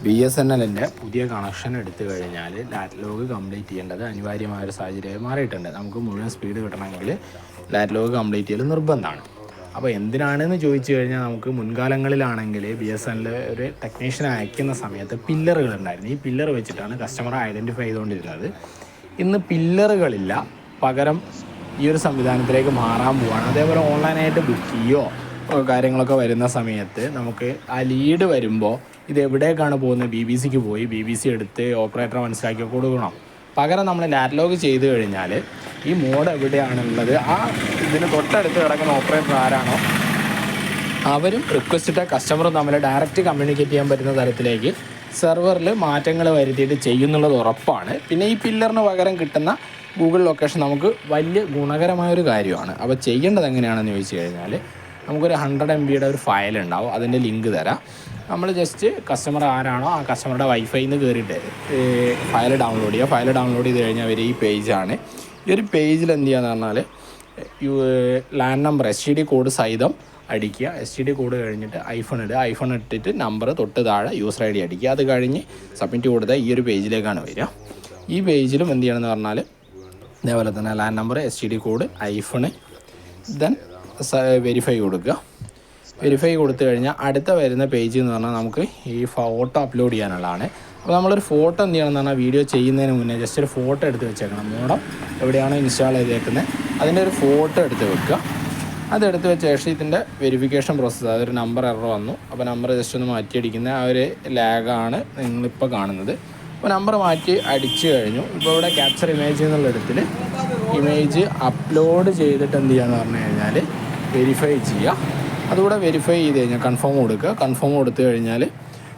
BSNLൻ്റെ പുതിയ കണക്ഷൻ എടുത്തു കഴിഞ്ഞാൽ ലാറ്റ് ലോഗ് കംപ്ലീറ്റ് ചെയ്യേണ്ടത് അനിവാര്യമായൊരു സാഹചര്യമായി മാറിയിട്ടുണ്ട്. നമുക്ക് മുഴുവൻ സ്പീഡ് കിട്ടണമെങ്കിൽ ലാറ്റ് ലോഗ് കംപ്ലീറ്റ് ചെയ്യൽ നിർബന്ധമാണ്. അപ്പോൾ എന്തിനാണെന്ന് ചോദിച്ചു കഴിഞ്ഞാൽ നമുക്ക് മുൻകാലങ്ങളിലാണെങ്കിൽ BSNL ഒരു ടെക്നീഷ്യനെ അയക്കുന്ന സമയത്ത് പില്ലറുകളുണ്ടായിരുന്നു. ഈ പില്ലർ വെച്ചിട്ടാണ് കസ്റ്റമറെ ഐഡൻറ്റിഫൈ ചെയ്തുകൊണ്ടിരുന്നത്. ഇന്ന് പില്ലറുകളില്ല, പകരം ഈ ഒരു സംവിധാനത്തിലേക്ക് മാറാൻ പോവുകയാണ്. അതേപോലെ ഓൺലൈനായിട്ട് ബുക്ക് ചെയ്യുകയോ കാര്യങ്ങളൊക്കെ വരുന്ന സമയത്ത് നമുക്ക് ആ ലീഡ് വരുമ്പോൾ ഇത് എവിടേക്കാണ് പോകുന്നത്, BBC പോയി BBC എടുത്ത് ഓപ്പറേറ്ററെ മനസ്സിലാക്കി കൊടുക്കണം. പകരം നമ്മൾ ലാറ്റ് ലോഗ് ചെയ്ത് കഴിഞ്ഞാൽ ഈ മോഡ് എവിടെയാണുള്ളത്, ആ ഇതിന് തൊട്ടടുത്ത് കിടക്കുന്ന ഓപ്പറേറ്റർ ആരാണോ അവരും റിക്വസ്റ്റിട്ട കസ്റ്റമറും തമ്മിൽ ഡയറക്റ്റ് കമ്മ്യൂണിക്കേറ്റ് ചെയ്യാൻ പറ്റുന്ന തരത്തിലേക്ക് സെർവറിൽ മാറ്റങ്ങൾ വരുത്തിയിട്ട് ചെയ്യുന്നുള്ളത് ഉറപ്പാണ്. പിന്നെ ഈ പില്ലറിന് പകരം കിട്ടുന്ന ഗൂഗിൾ ലൊക്കേഷൻ നമുക്ക് വലിയ ഗുണകരമായൊരു കാര്യമാണ്. അപ്പോൾ ചെയ്യേണ്ടത് എങ്ങനെയാണെന്ന് ചോദിച്ചു കഴിഞ്ഞാൽ നമുക്കൊരു 100 MB ഒരു ഫയൽ ഉണ്ടാവും. അതിൻ്റെ ലിങ്ക് തരാം. നമ്മൾ ജസ്റ്റ് കസ്റ്റമർ ആരാണോ ആ കസ്റ്റമറുടെ വൈഫൈയിൽ നിന്ന് കയറിയിട്ട് ഫയൽ ഡൗൺലോഡ് ചെയ്യുക. ഫയൽ ഡൗൺലോഡ് ചെയ്ത് കഴിഞ്ഞാൽ വരെ ഈ പേജാണ്. ഈ ഒരു പേജിൽ എന്ത് ചെയ്യുകയെന്ന് പറഞ്ഞാൽ ലാൻ നമ്പർ STD കോഡ് സഹിതം അടിക്കുക. STD കോഡ് കഴിഞ്ഞിട്ട് ഐഫോൺ ഇടുക. ഐഫോൺ ഇട്ടിട്ട് നമ്പർ തൊട്ട് താഴെ യൂസർ ID അടിക്കുക. അത് കഴിഞ്ഞ് സബ്മിറ്റ് കൊടുത്താൽ ഈ ഒരു പേജിലേക്കാണ് വരിക. ഈ പേജിലും എന്ത് ചെയ്യണമെന്ന് പറഞ്ഞാൽ അതേപോലെ തന്നെ ലാൻ number STD code iPhone then verify കൊടുക്കുക. വെരിഫൈ കൊടുത്തു കഴിഞ്ഞാൽ അടുത്ത വരുന്ന പേജ് എന്ന് പറഞ്ഞാൽ നമുക്ക് ഈ ഫോട്ടോ അപ്ലോഡ് ചെയ്യാനുള്ളതാണ്. അപ്പോൾ നമ്മളൊരു ഫോട്ടോ എന്ത് ചെയ്യണമെന്ന് പറഞ്ഞാൽ വീഡിയോ ചെയ്യുന്നതിന് മുന്നേ ജസ്റ്റ് ഒരു ഫോട്ടോ എടുത്ത് വെച്ചേക്കണം. മോഡം എവിടെയാണോ ഇൻസ്റ്റാൾ ചെയ്തേക്കുന്നത് അതിൻ്റെ ഒരു ഫോട്ടോ എടുത്ത് വെക്കുക. അതെടുത്ത് വെച്ച ശേഷം ഇതിൻ്റെ വെരിഫിക്കേഷൻ പ്രോസസ്സ്, അതൊരു നമ്പർ എറർ വന്നു. അപ്പോൾ നമ്പർ ജസ്റ്റ് ഒന്ന് മാറ്റിയടിക്കുന്ന ആ ഒരു ലാഗാണ് നിങ്ങളിപ്പോൾ കാണുന്നത്. അപ്പോൾ നമ്പർ മാറ്റി അടിച്ചു കഴിഞ്ഞു. ഇപ്പോൾ ഇവിടെ ക്യാപ്ചർ ഇമേജ് എന്നുള്ള ഇടത്തിൽ ഇമേജ് അപ്ലോഡ് ചെയ്തിട്ട് എന്ത് ചെയ്യുകയെന്ന് പറഞ്ഞു കഴിഞ്ഞാൽ വെരിഫൈ ചെയ്യുക. അതുകൂടെ വെരിഫൈ ചെയ്ത് കഴിഞ്ഞാൽ കൺഫേം കൊടുക്കുക. കൺഫേം കൊടുത്തു കഴിഞ്ഞാൽ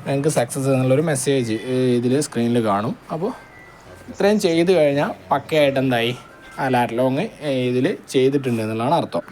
നിങ്ങൾക്ക് സക്സസ് എന്നുള്ളൊരു മെസ്സേജ് ഇതിൽ സ്ക്രീനിൽ കാണും. അപ്പോൾ ഇത്രയും ചെയ്ത് കഴിഞ്ഞാൽ പക്കയായിട്ട് എന്തായി, ആ ലാറ്റ് ലോഗ് ഇതിൽ ചെയ്തിട്ടുണ്ട് എന്നുള്ളതാണ് അർത്ഥം.